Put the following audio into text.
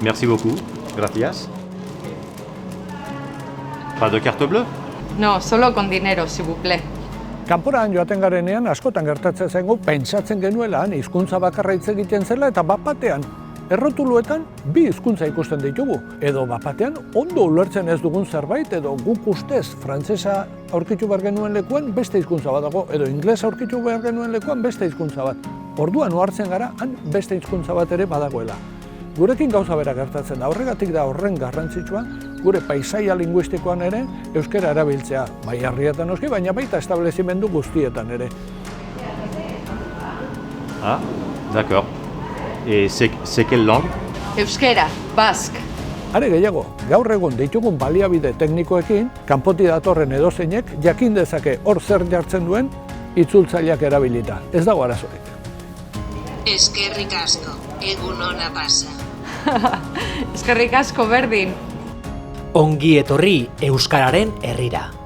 Merci beaucoup. Gracias. Pas de carte bleue? No, solo con dinero, si vous plaît. Kanporaan joaten garenean askotan gertatzen zaigu pentsatzen genuelan hizkuntza bakarra hitz egiten zela eta bat-batean errotuluetan bi hizkuntza ikusten ditugu. Edo bat-batean ondo ulertzen ez dugun zerbait edo guk ustez frantsesa aurkitu behar genuen lekuan beste hizkuntza bat dago edo inglesa aurkitu behar genuen lekuan beste hizkuntza bat. Orduan ohartzen gara han beste hizkuntza bat ere badagoela. Gurekin gauza bera gertatzen da, horregatik da horren garrantzitsua gure paisaia linguistikoan ere euskara erabiltzea, bai herrietan noski, baina baita establezimendu guztietan ere. Ah, d'accord. Et c'est quelle langue? Euskera, bask. Are gehiago, gaur egun ditugun baliabide teknikoekin, kanpotik datorren edozeinek jakin dezake hor zer jartzen duen itzultzaileak erabilita. Ez dago arazorik. Eskerrik asko, egun ona pasa. Eskerrik asko berdin. Ongi etorri Euskararen herrira.